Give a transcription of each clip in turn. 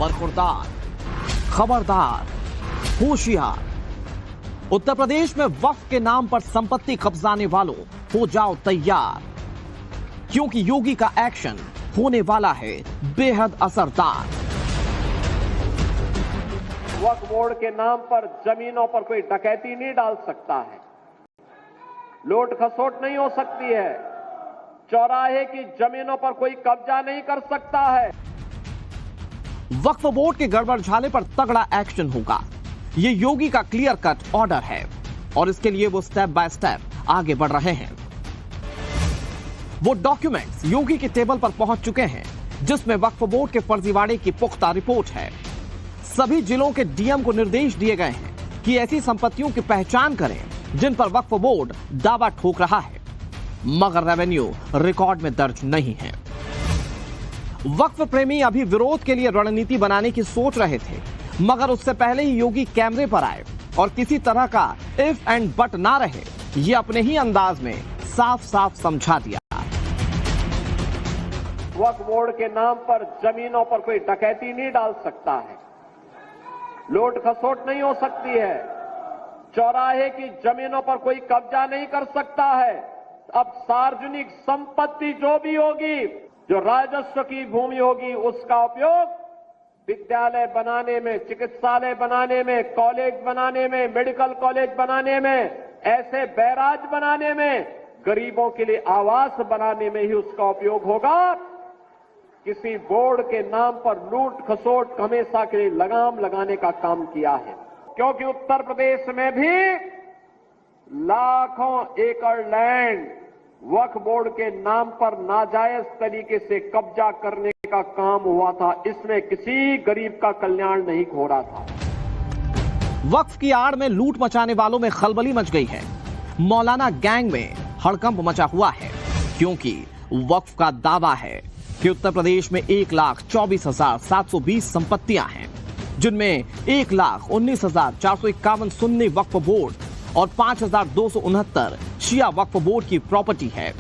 बरखुरदार, खबरदार, होशियार। उत्तर प्रदेश में वक्फ के नाम पर संपत्ति कब्जाने वालों, हो जाओ तैयार, क्योंकि योगी का एक्शन होने वाला है बेहद असरदार। वक्फ बोर्ड के नाम पर जमीनों पर कोई डकैती नहीं डाल सकता है, लूट खसोट नहीं हो सकती है, चौराहे की जमीनों पर कोई कब्जा नहीं कर सकता है। वक्फ बोर्ड के गड़बड़झाले पर तगड़ा एक्शन होगा, ये योगी का क्लियर कट ऑर्डर है और इसके लिए वो स्टेप बाय स्टेप आगे बढ़ रहे हैं। वो डॉक्यूमेंट्स योगी के टेबल पर पहुंच चुके हैं जिसमें वक्फ बोर्ड के फर्जीवाड़े की पुख्ता रिपोर्ट है। सभी जिलों के डीएम को निर्देश दिए गए हैं कि ऐसी संपत्तियों की पहचान करें जिन पर वक्फ बोर्ड दावा ठोक रहा है, मगर रेवेन्यू रिकॉर्ड में दर्ज नहीं है। वक्फ प्रेमी अभी विरोध के लिए रणनीति बनाने की सोच रहे थे, मगर उससे पहले ही योगी कैमरे पर आए और किसी तरह का इफ एंड बट ना रहे, ये अपने ही अंदाज में साफ साफ समझा दिया। वक्फ बोर्ड के नाम पर जमीनों पर कोई डकैती नहीं डाल सकता है, लूट खसोट नहीं हो सकती है, चौराहे की जमीनों पर कोई कब्जा नहीं कर सकता है। अब सार्वजनिक संपत्ति जो भी होगी, जो राजस्व की भूमि होगी, उसका उपयोग विद्यालय बनाने में, चिकित्सालय बनाने में, कॉलेज बनाने में, मेडिकल कॉलेज बनाने में, ऐसे बैराज बनाने में, गरीबों के लिए आवास बनाने में ही उसका उपयोग होगा। किसी बोर्ड के नाम पर लूट खसोट हमेशा के लिए लगाम लगाने का काम किया है, क्योंकि उत्तर प्रदेश में भी लाखों एकड़ लैंड वक्फ बोर्ड के नाम पर नाजायज तरीके से कब्जा करने का काम हुआ था। इसमें किसी गरीब का कल्याण नहीं हो रहा था। वक्फ की आड़ में लूट मचाने वालों में खलबली मच गई है। मौलाना गैंग में हड़कंप मचा हुआ है, क्योंकि वक्फ का दावा है कि उत्तर प्रदेश में 1,24,720 संपत्तियां हैं, जिनमें 1,19,451 सुन्नी वक्फ बोर्ड और 5,269 शिया वक्फ बोर्ड की प्रॉपर्टी है।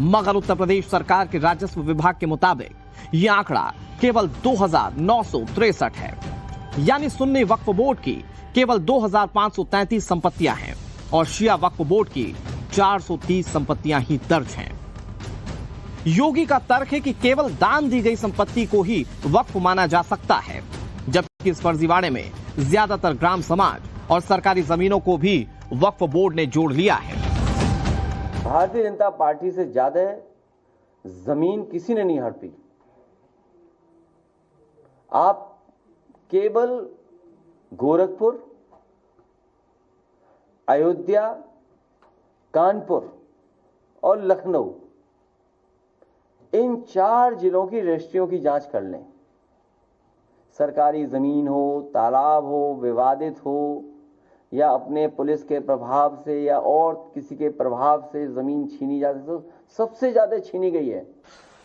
मगर उत्तर प्रदेश सरकार के राजस्व विभाग के मुताबिक यह आंकड़ा केवल 2,963 है, यानी सुन्नी वक्फ बोर्ड की केवल 2,533 संपत्तियां हैं और शिया वक्फ बोर्ड की 430 संपत्तियां ही दर्ज हैं। योगी का तर्क है कि केवल दान दी गई संपत्ति को ही वक्फ माना जा सकता है, जबकि इस फर्जीवाड़े में ज्यादातर ग्राम समाज और सरकारी जमीनों को भी वक्फ बोर्ड ने जोड़ लिया है। भारतीय जनता पार्टी से ज्यादा जमीन किसी ने नहीं हड़पी। आप केवल गोरखपुर, अयोध्या, कानपुर और लखनऊ, इन 4 जिलों की रजिस्ट्रियों की जांच कर लें। सरकारी जमीन हो, तालाब हो, विवादित हो, या अपने पुलिस के प्रभाव से या और किसी के प्रभाव से जमीन छीनी जाती, तो सबसे ज्यादा छीनी गई है।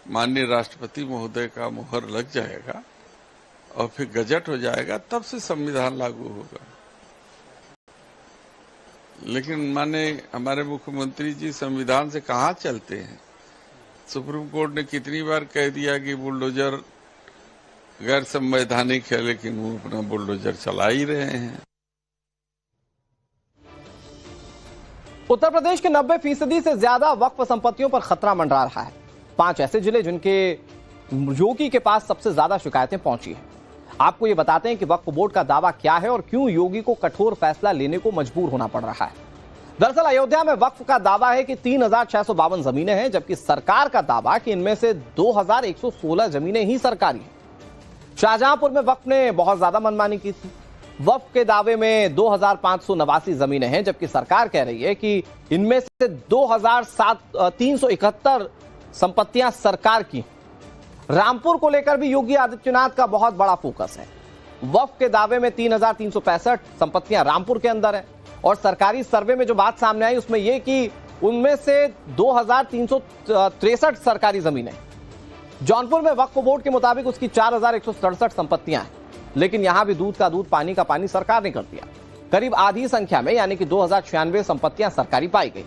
माननीय राष्ट्रपति महोदय का मुहर लग जाएगा और फिर गजट हो जाएगा, तब से संविधान लागू होगा। लेकिन माननीय हमारे मुख्यमंत्री जी संविधान से कहाँ चलते हैं। सुप्रीम कोर्ट ने कितनी बार कह दिया कि बुलडोजर गैर संवैधानिक है, लेकिन वो अपना बुलडोजर चला ही रहे हैं। उत्तर प्रदेश के 90% से ज्यादा वक्फ संपत्तियों पर खतरा मंडरा रहा है। 5 ऐसे जिले जिनके योगी के पास सबसे ज्यादा शिकायतें पहुंची हैं। आपको ये बताते हैं कि वक्फ बोर्ड का दावा क्या है और क्यों योगी को कठोर फैसला लेने को मजबूर होना पड़ रहा है। दरअसल अयोध्या में वक्फ का दावा है कि 3,652 जमीनें हैं, जबकि सरकार का दावा कि इनमें से 2,116 जमीनें ही सरकारी हैं। शाहजहांपुर में वक्फ ने बहुत ज्यादा मनमानी की थी। वक्फ के दावे में 2,589 जमीनें हैं, जबकि सरकार कह रही है कि इनमें से 2,371 संपत्तियां सरकार की। रामपुर को लेकर भी योगी आदित्यनाथ का बहुत बड़ा फोकस है। वक्फ के दावे में 3,365 संपत्तियां रामपुर के अंदर है और सरकारी सर्वे में जो बात सामने आई उसमें यह कि उनमें से 2,363 सरकारी जमीनें। जौनपुर में वक्फ बोर्ड के मुताबिक उसकी 4,167 संपत्तियां हैं, लेकिन यहां भी दूध का दूध पानी का पानी सरकार ने कर दिया। करीब आधी संख्या में यानी कि 2,096 संपत्तियां सरकारी पाई गई।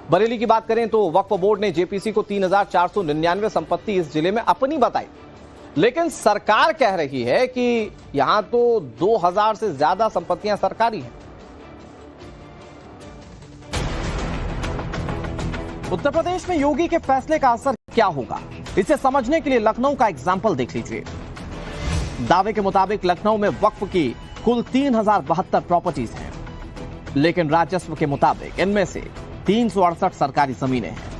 बरेली की बात करें तो वक्फ बोर्ड ने जेपीसी को 3,499 संपत्ति इस जिले में अपनी बताई, लेकिन सरकार कह रही है कि यहां तो 2000 से ज्यादा संपत्तियां सरकारी हैं। उत्तर प्रदेश में योगी के फैसले का असर क्या होगा, इसे समझने के लिए लखनऊ का एग्जाम्पल देख लीजिए। दावे के मुताबिक लखनऊ में वक्फ की कुल 3072 प्रॉपर्टीज हैं, लेकिन राजस्व के मुताबिक इनमें से 368 सरकारी जमीनें हैं।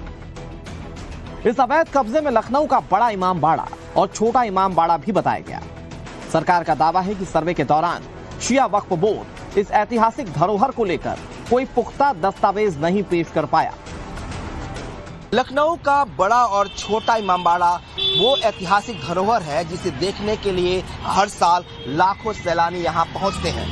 इस अवैध कब्जे में लखनऊ का बड़ा इमामबाड़ा और छोटा इमामबाड़ा भी बताया गया। सरकार का दावा है कि सर्वे के दौरान शिया वक्फ बोर्ड इस ऐतिहासिक धरोहर को लेकर कोई पुख्ता दस्तावेज नहीं पेश कर पाया। लखनऊ का बड़ा और छोटा इमामबाड़ा वो ऐतिहासिक धरोहर है जिसे देखने के लिए हर साल लाखों सैलानी यहाँ पहुँचते हैं।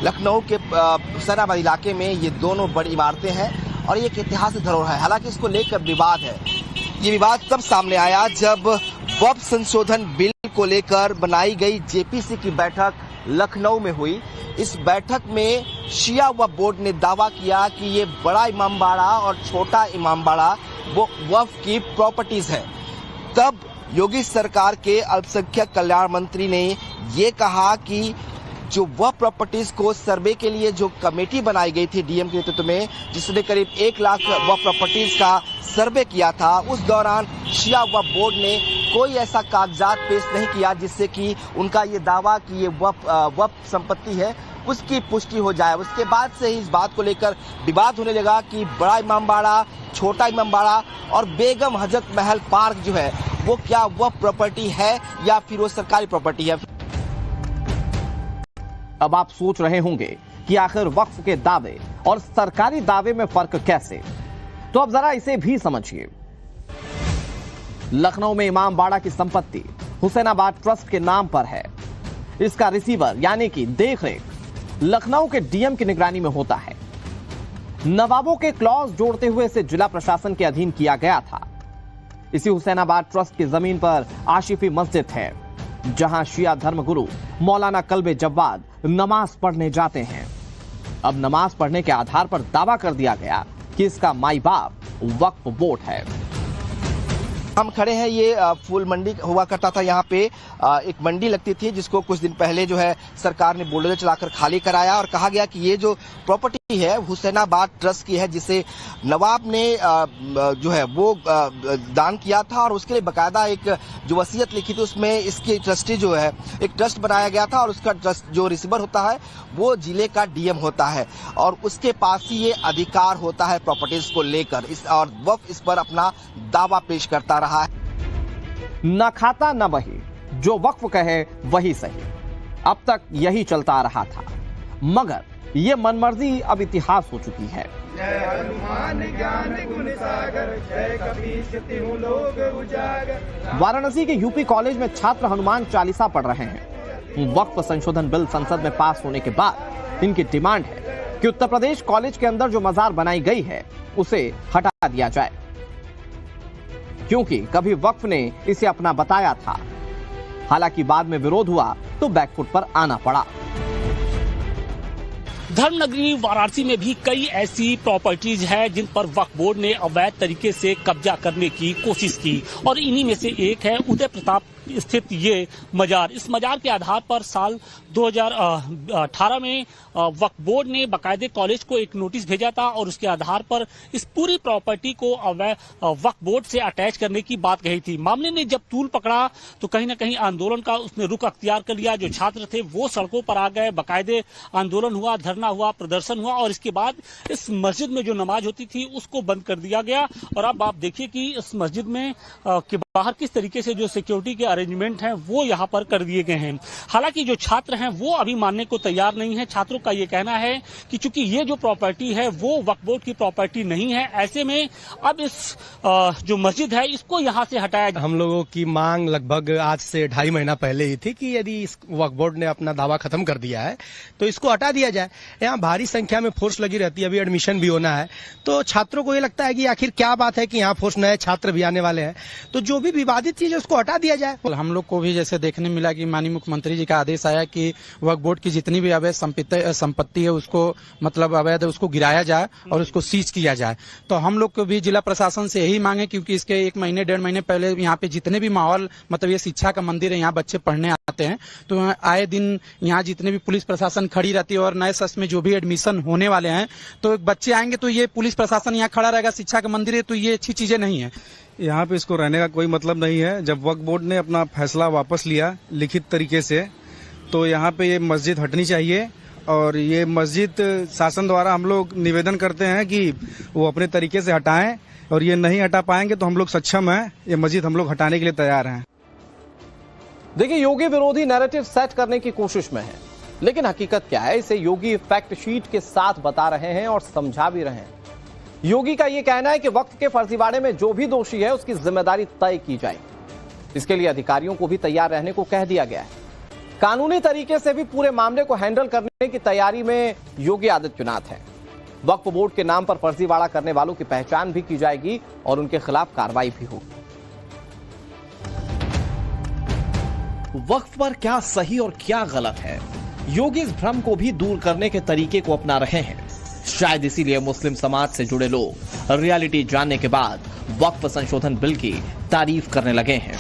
लखनऊ के हुसैनाबाद इलाके में ये दोनों बड़ी इमारतें हैं और ये एक ऐतिहासिक धरोहर है। हालांकि इसको लेकर विवाद है। ये विवाद तब सामने आया जब वक्फ संशोधन बिल को लेकर बनाई गई जेपीसी की बैठक लखनऊ में हुई। इस बैठक में शिया वक्फ बोर्ड ने दावा किया कि ये बड़ा इमामबाड़ा और छोटा इमामबाड़ा वो वक्फ की प्रॉपर्टीज है। तब योगी सरकार के अल्पसंख्यक कल्याण मंत्री ने ये कहा कि जो वह प्रॉपर्टीज को सर्वे के लिए जो कमेटी बनाई गई थी डीएम के नेतृत्व में, जिसने करीब 1 लाख वह प्रॉपर्टीज का सर्वे किया था, उस दौरान शिया वक्फ बोर्ड ने कोई ऐसा कागजात पेश नहीं किया जिससे कि उनका ये दावा कि ये वक्फ संपत्ति है उसकी पुष्टि हो जाए। उसके बाद से ही इस बात को लेकर विवाद होने लगा कि बड़ा इमामबाड़ा, छोटा इमामबाड़ा और बेगम हजरत महल पार्क जो है वो क्या वक्फ प्रॉपर्टी है या फिर वो सरकारी प्रॉपर्टी है। अब आप सोच रहे होंगे कि आखिर वक्फ के दावे और सरकारी दावे में फर्क कैसे, तो अब जरा इसे भी समझिए। लखनऊ में इमामबाड़ा की संपत्ति हुसैनाबाद ट्रस्ट के नाम पर है। इसका रिसीवर यानी कि देखरेख लखनऊ के डीएम की निगरानी में होता है। नवाबों के क्लॉज जोड़ते हुए इसे जिला प्रशासन के अधीन किया गया था। इसी हुसैनाबाद ट्रस्ट की जमीन पर आशिफी मस्जिद है, जहां शिया धर्मगुरु मौलाना कल्बे जव्वाद नमाज पढ़ने जाते हैं। अब नमाज पढ़ने के आधार पर दावा कर दिया गया कि इसका माई बाप वक्फ बोर्ड है। हम खड़े हैं, ये फूल मंडी हुआ करता था। यहाँ पे एक मंडी लगती थी जिसको कुछ दिन पहले जो है सरकार ने बुलडोजर चलाकर खाली कराया और कहा गया कि ये जो प्रॉपर्टी है हुसैनाबाद ट्रस्ट की है, जिसे नवाब ने जो है वो दान किया था और उसके लिए बकायदा एक जो वसीयत लिखी थी उसमें इसकी ट्रस्टी जो है एक ट्रस्ट बनाया गया था और उसका ट्रस्ट जो रिसीवर होता है वो जिले का डीएम होता है और उसके पास ही ये अधिकार होता है प्रॉपर्टीज को लेकर। और वक्फ इस पर अपना दावा पेश करता रहा है। न खाता न बही, जो वक्फ कहे वही सही। अब तक यही चलता आ रहा था, मगर ये मनमर्जी अब इतिहास हो चुकी है। जय हनुमान ज्ञान गुण सागर, जय कपीश तिहु लोक उजागर। वाराणसी के यूपी कॉलेज में छात्र हनुमान चालीसा पढ़ रहे हैं। वक्फ संशोधन बिल संसद में पास होने के बाद इनकी डिमांड है कि उत्तर प्रदेश कॉलेज के अंदर जो मजार बनाई गई है उसे हटा दिया जाए, क्योंकि कभी वक्फ ने इसे अपना बताया था। हालांकि बाद में विरोध हुआ तो बैकफुट पर आना पड़ा। धर्मनगरी वाराणसी में भी कई ऐसी प्रॉपर्टीज हैं जिन पर वक्फ बोर्ड ने अवैध तरीके से कब्जा करने की कोशिश की और इन्हीं में से एक है उदय प्रताप स्थित ये मजार। इस मजार के आधार पर साल 2018 में वक्फ बोर्ड ने बाकायदे कॉलेज को एक नोटिस भेजा था और उसके आधार पर इस पूरी प्रॉपर्टी को वक्फ बोर्ड से अटैच करने की बात कही थी। मामले ने जब तूल पकड़ा तो कहीं ना कहीं आंदोलन का उसने रुख अख्तियार कर लिया। जो छात्र थे वो सड़कों पर आ गए, बाकायदे आंदोलन हुआ, धरना हुआ, प्रदर्शन हुआ और इसके बाद इस मस्जिद में जो नमाज होती थी उसको बंद कर दिया गया। और अब आप देखिए कि इस मस्जिद में के बाहर किस तरीके से जो सिक्योरिटी के अरेंजमेंट हैं वो यहाँ पर कर दिए गए हैं। हालांकि जो छात्र हैं वो अभी मानने को तैयार नहीं है। छात्रों का ये कहना है कि चूंकि ये जो प्रॉपर्टी है वो वक्फ बोर्ड की प्रॉपर्टी नहीं है, ऐसे में अब इस जो मस्जिद है इसको यहाँ से हटाया जाए। हम लोगों की मांग लगभग आज से 2.5 महीना पहले ही थी कि यदि इस वक्फ बोर्ड ने अपना दावा खत्म कर दिया है तो इसको हटा दिया जाए। यहाँ भारी संख्या में फोर्स लगी रहती है, अभी एडमिशन भी होना है, तो छात्रों को ये लगता है कि आखिर क्या बात है कि यहाँ फोर्स नए छात्र भी आने वाले हैं। तो जो भी भी विवादित चीज है उसको हटा दिया जाए। हम लोग को भी जैसे देखने मिला कि माननीय मुख्यमंत्री जी का आदेश आया कि वक्फ बोर्ड की जितनी भी अवैध संपत्ति है उसको मतलब अवैध उसको गिराया जाए और उसको सीज किया जाए। तो हम लोग को भी जिला प्रशासन से यही मांगे, क्योंकि इसके 1 महीने 1.5 महीने पहले यहाँ पे जितने भी माहौल मतलब ये शिक्षा का मंदिर है, यहाँ बच्चे पढ़ने आते हैं, तो आए दिन यहाँ जितने भी पुलिस प्रशासन खड़ी रहती है और नए सत्र में जो भी एडमिशन होने वाले हैं तो बच्चे आएंगे तो ये पुलिस प्रशासन यहाँ खड़ा रहेगा, शिक्षा का मंदिर है, तो ये अच्छी चीजें नहीं है। यहाँ पे इसको रहने का कोई मतलब नहीं है। जब वक्फ बोर्ड ने अपना फैसला वापस लिया लिखित तरीके से, तो यहाँ पे ये मस्जिद हटनी चाहिए और ये मस्जिद शासन द्वारा हम लोग निवेदन करते हैं कि वो अपने तरीके से हटाएं, और ये नहीं हटा पाएंगे तो हम लोग सक्षम हैं, ये मस्जिद हम लोग हटाने के लिए तैयार हैं। देखिए, योगी विरोधी नैरेटिव सेट करने की कोशिश में है, लेकिन हकीकत क्या है इसे योगी फैक्ट शीट के साथ बता रहे हैं और समझा भी रहे हैं। योगी का यह कहना है कि वक्फ के फर्जीवाड़े में जो भी दोषी है उसकी जिम्मेदारी तय की जाए। इसके लिए अधिकारियों को भी तैयार रहने को कह दिया गया है। कानूनी तरीके से भी पूरे मामले को हैंडल करने की तैयारी में योगी आदित्यनाथ है। वक्फ बोर्ड के नाम पर फर्जीवाड़ा करने वालों की पहचान भी की जाएगी और उनके खिलाफ कार्रवाई भी होगी। वक्फ पर क्या सही और क्या गलत है, योगी इस भ्रम को भी दूर करने के तरीके को अपना रहे हैं। शायद इसीलिए मुस्लिम समाज से जुड़े लोग रियलिटी जानने के बाद वक्फ संशोधन बिल की तारीफ करने लगे हैं।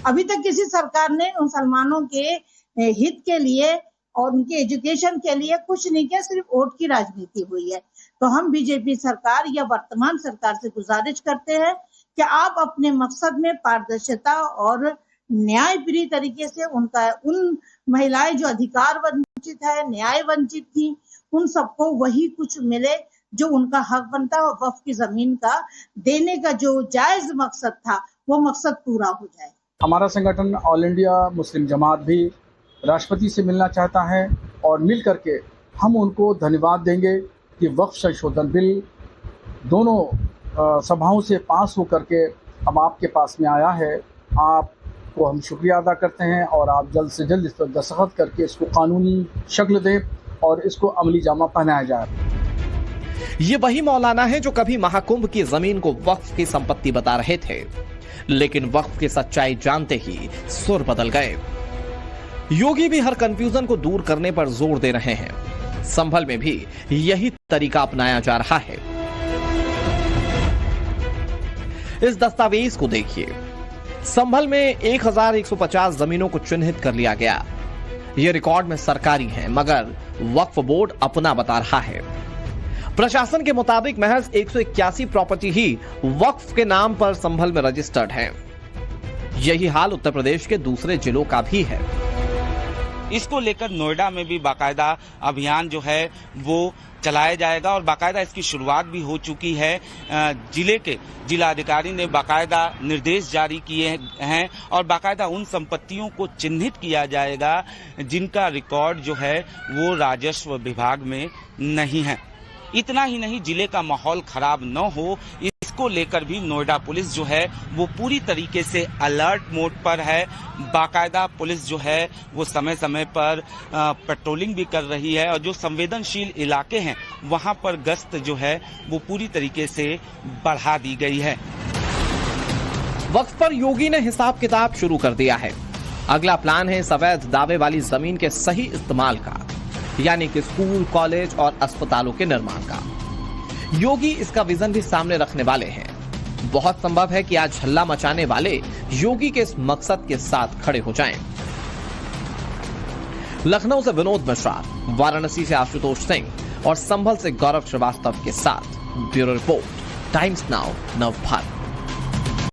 अभी तक किसी सरकार ने मुसलमानों के हित के लिए और उनके एजुकेशन के लिए कुछ नहीं किया, सिर्फ वोट की राजनीति हुई है। तो हम बीजेपी सरकार या वर्तमान सरकार से गुजारिश करते हैं कि आप अपने मकसद में पारदर्शिता और न्यायप्रिय तरीके से उन महिलाएं जो अधिकार वंचित है, न्याय वंचित थी, उन सबको वही कुछ मिले जो उनका हक बनता है, और वक्फ की जमीन का देने का जो जायज मकसद था वो मकसद पूरा हो जाए। हमारा संगठन ऑल इंडिया मुस्लिम जमात भी राष्ट्रपति से मिलना चाहता है और मिल करके हम उनको धन्यवाद देंगे कि वक्फ संशोधन बिल दोनों सभाओं से पास होकर के अब आपके पास में आया है। आपको हम शुक्रिया अदा करते हैं और आप जल्द से जल्द इस पर दस्तखत करके इसको कानूनी शक्ल दें और इसको अमली जामा पहनाया जाए। ये वही मौलाना है जो कभी महाकुंभ की जमीन को वक्फ की संपत्ति बता रहे थे, लेकिन वक्फ की सच्चाई जानते ही सुर बदल गए। योगी भी हर कंफ्यूजन को दूर करने पर जोर दे रहे हैं। संभल में भी यही तरीका अपनाया जा रहा है। इस दस्तावेज को देखिए। संभल में 1150 जमीनों को चिन्हित कर लिया गया। ये रिकॉर्ड में सरकारी है, मगर वक्फ बोर्ड अपना बता रहा है। प्रशासन के मुताबिक महज 181 प्रॉपर्टी ही वक्फ के नाम पर संभल में रजिस्टर्ड है। यही हाल उत्तर प्रदेश के दूसरे जिलों का भी है। इसको लेकर नोएडा में भी बाकायदा अभियान जो है वो चलाया जाएगा और बाकायदा इसकी शुरुआत भी हो चुकी है। जिले के जिलाधिकारी ने बाकायदा निर्देश जारी किए हैं और बाकायदा उन संपत्तियों को चिन्हित किया जाएगा जिनका रिकॉर्ड जो है वो राजस्व विभाग में नहीं है। इतना ही नहीं, जिले का माहौल खराब न हो इसको लेकर भी नोएडा पुलिस जो है वो पूरी तरीके से अलर्ट मोड पर है। बाकायदा पुलिस जो है वो समय समय पर पेट्रोलिंग भी कर रही है और जो संवेदनशील इलाके हैं वहां पर गश्त जो है वो पूरी तरीके से बढ़ा दी गई है। वक्फ पर योगी ने हिसाब किताब शुरू कर दिया है। अगला प्लान है इस अवैध दावे वाली जमीन के सही इस्तेमाल का, यानी कि स्कूल, कॉलेज और अस्पतालों के निर्माण का। योगी इसका विजन भी सामने रखने वाले हैं। बहुत संभव है कि आज हल्ला मचाने वाले योगी के इस मकसद के साथ खड़े हो जाएं। लखनऊ से विनोद मिश्रा, वाराणसी से आशुतोष सिंह और संभल से गौरव श्रीवास्तव के साथ ब्यूरो रिपोर्ट, टाइम्स नाउ, नव भारत।